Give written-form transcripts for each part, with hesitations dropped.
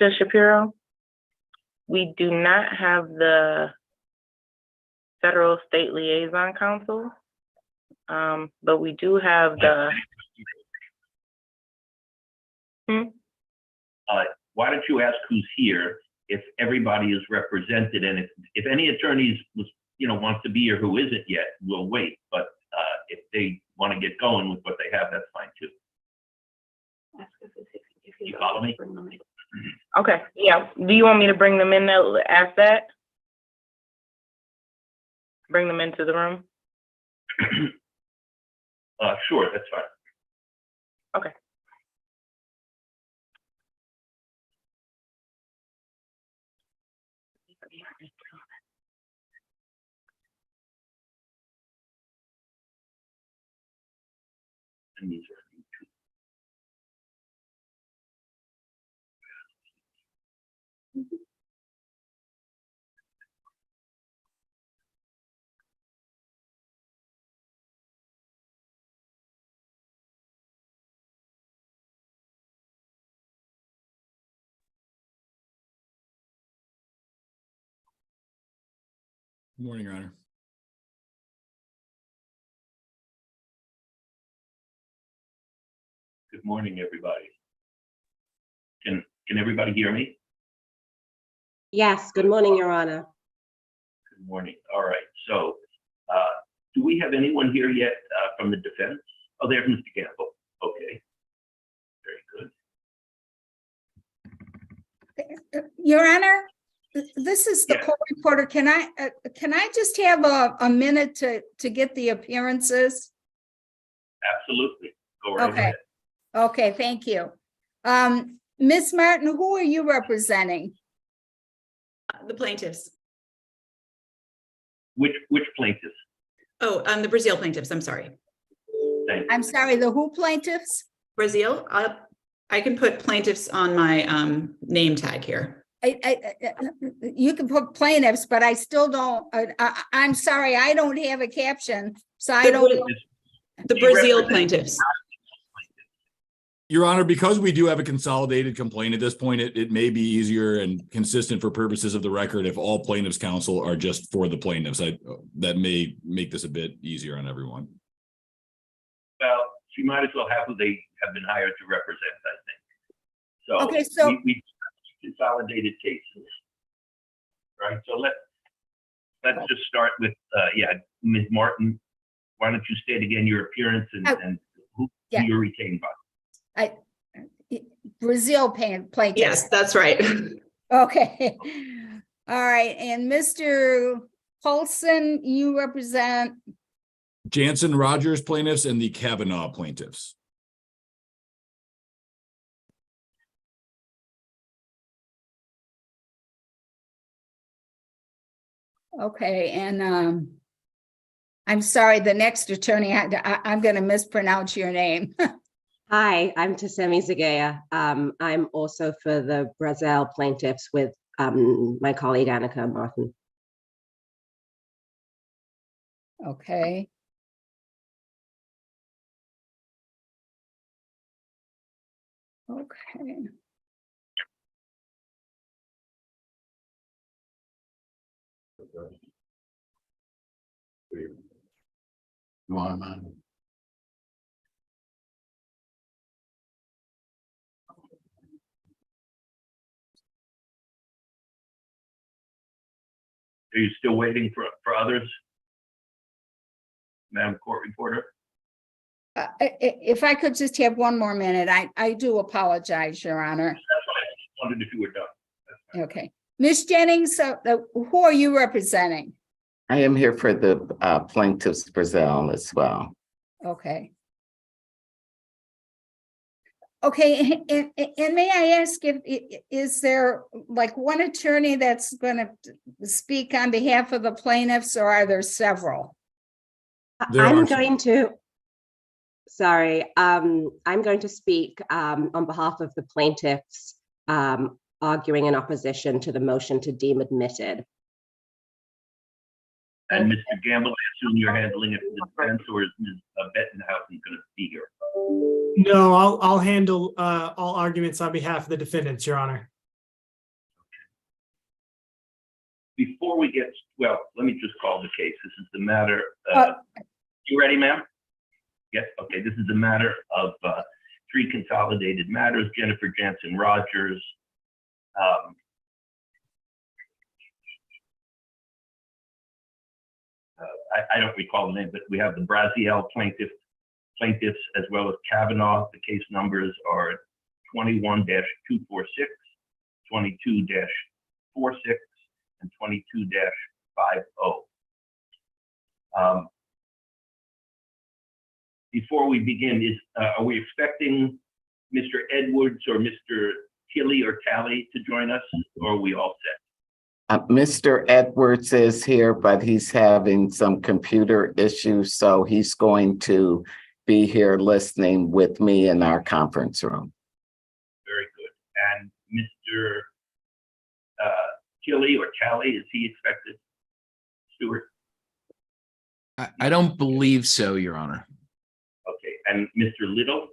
Judge Shapiro, we do not have the federal state liaison council, but we do have the. Why don't you ask who's here if everybody is represented, and if any attorneys want to be here who isn't yet, we'll wait. But if they want to get going with what they have, that's fine too. You follow me? Okay, yeah. Do you want me to bring them in? Ask that. Bring them into the room. Sure, that's fine. Okay. And these are Good morning, Your Honor. Good morning, everybody. Can everybody hear me? Yes, good morning, Your Honor. Good morning. All right. So, do we have anyone here yet from the defense? Oh, there's Mr. Gamble. Okay. Very good. Your Honor, this is the court reporter. Can I just have a minute to get the appearances? Absolutely. Go right ahead. Okay, thank you. Ms. Martin, who are you representing? The plaintiffs. Which plaintiffs? Oh, the Brazil plaintiffs. I'm sorry. Thank you. I'm sorry, the who plaintiffs? Brazil. I can put plaintiffs on my name tag here. You can put plaintiffs, but I still don't. I'm sorry, I don't have a caption, so I don't. The Brazil plaintiffs. Your Honor, because we do have a consolidated complaint at this point, it may be easier and consistent for purposes of the record if all plaintiffs' counsel are just for the plaintiffs. That may make this a bit easier on everyone. Well, she might as well have who they have been hired to represent, I think. So, Okay, so we consolidated cases, right? So let's just start with Ms. Martin. Why don't you state again your appearance and who you're retained by? Brazil plaintiffs. Yes, that's right. Okay. All right. And Mr. Paulson, you represent? Janssen-Rogers plaintiffs and the Kavanaugh plaintiffs. Okay. And I'm sorry, the next attorney, I'm going to mispronounce your name. Hi, I'm Tasemi Zagaya. I'm also for the Brazil plaintiffs with my colleague Annika Martin. Okay. Okay. Are you still waiting for others, Madam Court Reporter? If I could just have one more minute, I do apologize, Your Honor. That's why I just wondered if you were done. Okay. Ms. Jennings, who are you representing? I am here for the plaintiffs Brazil as well. Okay. Okay, and may I ask is there like one attorney that's going to speak on behalf of the plaintiffs, or are there several? I'm going to speak on behalf of the plaintiffs arguing in opposition to the motion to deem admitted. And Mr. Gamble, I assume you're handling it for the defense, or is Ms. Bettenhausen going to be here? No, I'll handle all arguments on behalf of the defendants, Your Honor. Before we get, well, let me just call the case. This is the matter. You ready, ma'am? Yes. Okay. This is a matter of 3 consolidated matters. Jennifer Janssen-Rogers. I don't recall the name, but we have the Braziel plaintiffs as well as Kavanaugh. The case numbers are 21-246, 22-46, and 22-50. Before we begin, are we expecting Mr. Edwards or Mr. Tilley or Talley to join us, or are we all set? Mr. Edwards is here, but he's having some computer issues, so he's going to be here listening with me in our conference room. Very good. And Mr. Tilley or Talley, is he expected? Stuart? I don't believe so, Your Honor. Okay. And Mr. Little?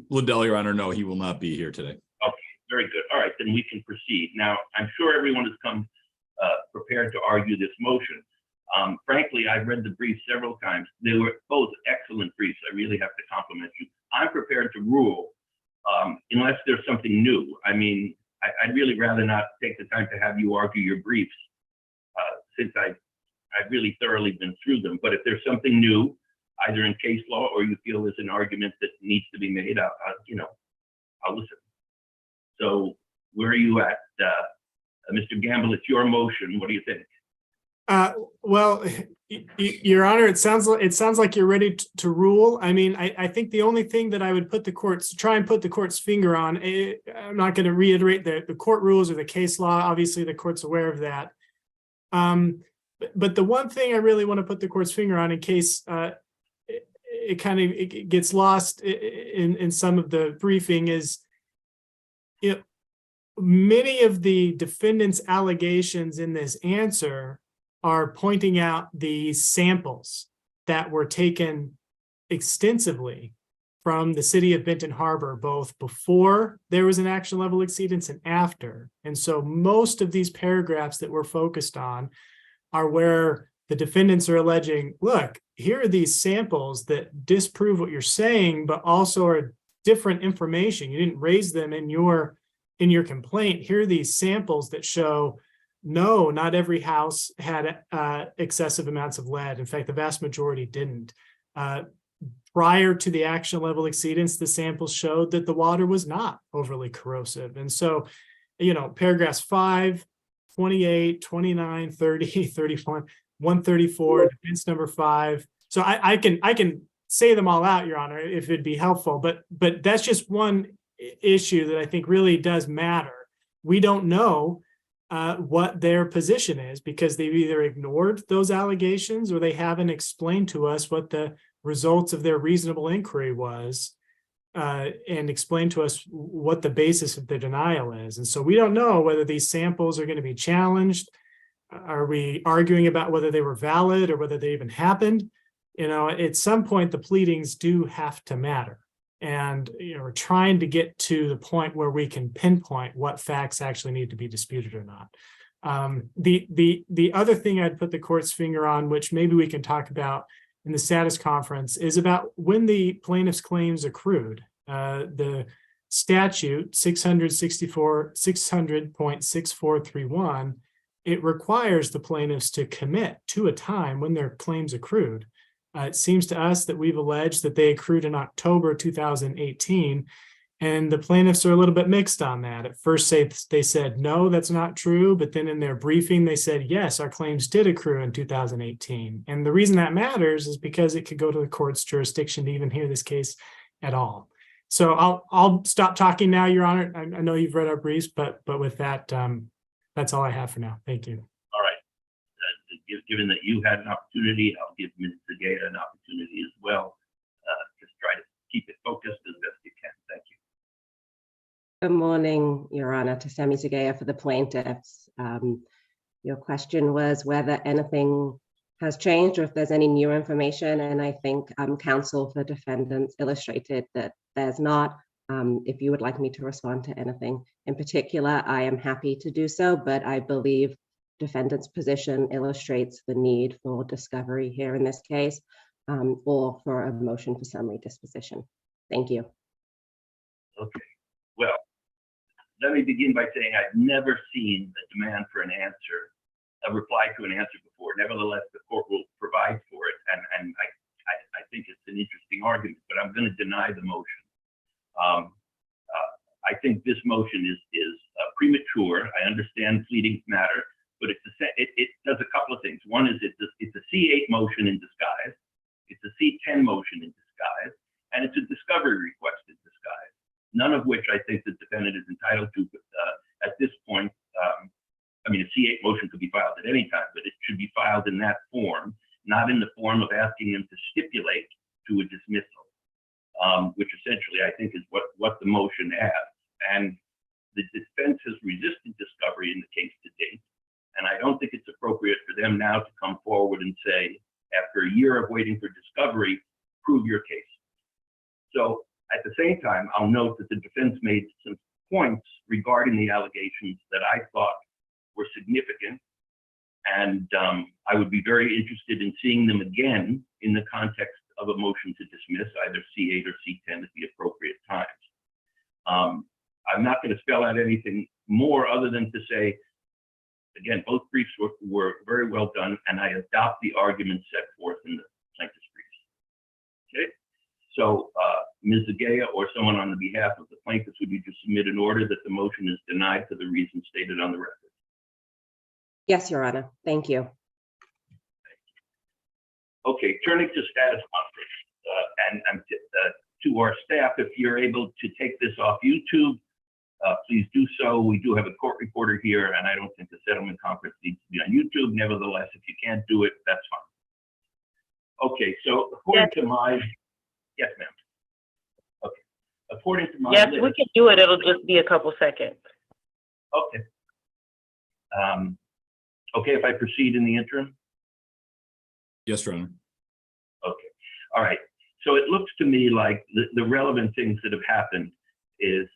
Liddell, Your Honor, no, he will not be here today. Okay, very good. All right, then we can proceed. Now, I'm sure everyone has come prepared to argue this motion. Frankly, I've read the briefs several times. They were both excellent briefs. I really have to compliment you. I'm prepared to rule unless there's something new. I mean, I'd really rather not take the time to have you argue your briefs since I've really thoroughly been through them. But if there's something new, either in case law or you feel there's an argument that needs to be made, I'll listen. So where are you at? Mr. Gamble, it's your motion. What do you think? Well, Your Honor, it sounds like you're ready to rule. I mean, I think the only thing that I would try and put the court's finger on, I'm not going to reiterate the court rules or the case law. Obviously, the court's aware of that. But the one thing I really want to put the court's finger on, in case it gets lost in some of the briefing, is many of the defendant's allegations in this answer are pointing out the samples that were taken extensively from the city of Benton Harbor, both before there was an action level exceedance and after. And so most of these paragraphs that we're focused on are where the defendants are alleging, look, here are these samples that disprove what you're saying, but also are different information. You didn't raise them in your complaint. Here are these samples that show, no, not every house had excessive amounts of lead. In fact, the vast majority didn't. Prior to the action level exceedance, the samples showed that the water was not overly corrosive. And so, paragraphs 5, 28, 29, 30, 31, 134, defense number 5. So I can say them all out, Your Honor, if it'd be helpful. But that's just one issue that I think really does matter. We don't know what their position is because they've either ignored those allegations or they haven't explained to us what the results of their reasonable inquiry was and explained to us what the basis of their denial is. And so we don't know whether these samples are going to be challenged. Are we arguing about whether they were valid or whether they even happened? At some point, the pleadings do have to matter. And we're trying to get to the point where we can pinpoint what facts actually need to be disputed or not. The other thing I'd put the court's finger on, which maybe we can talk about in the status conference, is about when the plaintiff's claims accrued. The statute 600.6431, it requires the plaintiffs to commit to a time when their claims accrued. It seems to us that we've alleged that they accrued in October 2018, and the plaintiffs are a little bit mixed on that. At first, they said, no, that's not true. But then in their briefing, they said, yes, our claims did accrue in 2018. And the reason that matters is because it could go to the court's jurisdiction to even hear this case at all. So I'll stop talking now, Your Honor. I know you've read our briefs, but with that, that's all I have for now. Thank you. All right. Given that you had an opportunity, I'll give Ms. Zagaya an opportunity as well. Just try to keep it focused as best you can. Thank you. Good morning, Your Honor, to Sami Zagaya for the plaintiffs. Your question was whether anything has changed or if there's any new information. And I think counsel for defendants illustrated that there's not. If you would like me to respond to anything in particular, I am happy to do so, but I believe defendant's position illustrates the need for discovery here in this case, or for a motion for summary disposition. Thank you. Okay, well, let me begin by saying I've never seen the demand for an answer, a reply to an answer before. Nevertheless, the court will provide for it, and I think it's an interesting argument, but I'm going to deny the motion. I think this motion is premature. I understand pleadings matter, but it does a couple of things. One is it's a C8 motion in disguise, it's a C10 motion in disguise, and it's a discovery request in disguise. None of which I think the defendant is entitled to at this point. I mean, a C8 motion could be filed at any time, but it should be filed in that form, not in the form of asking them to stipulate to a dismissal, which essentially I think is what the motion adds. And the defense has resisted discovery in the case to date, and I don't think it's appropriate for them now to come forward and say, after a year of waiting for discovery, prove your case. So at the same time, I'll note that the defense made some points regarding the allegations that I thought were significant, and I would be very interested in seeing them again in the context of a motion to dismiss, either C8 or C10 at the appropriate times. I'm not going to spell out anything more other than to say, again, both briefs were very well done, and I adopt the arguments set forth in the plaintiff's briefs. Okay, so Ms. Zagaya or someone on the behalf of the plaintiffs, would you just submit an order that the motion is denied for the reasons stated on the record? Yes, Your Honor. Thank you. Okay, turning to status conference, and to our staff, if you're able to take this off YouTube, please do so. We do have a court reporter here, and I don't think the settlement conference needs to be on YouTube. Nevertheless, if you can't do it, that's fine. Okay, so according to my, yes, ma'am. Okay, according to my Yes, list, we can do it. It'll just be a couple seconds. okay. Okay, if I proceed in the interim? Yes, Your Honor. Okay, all right. So it looks to me like the relevant things that have happened is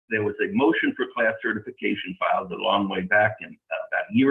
there was a motion for class certification filed a long way back in about a year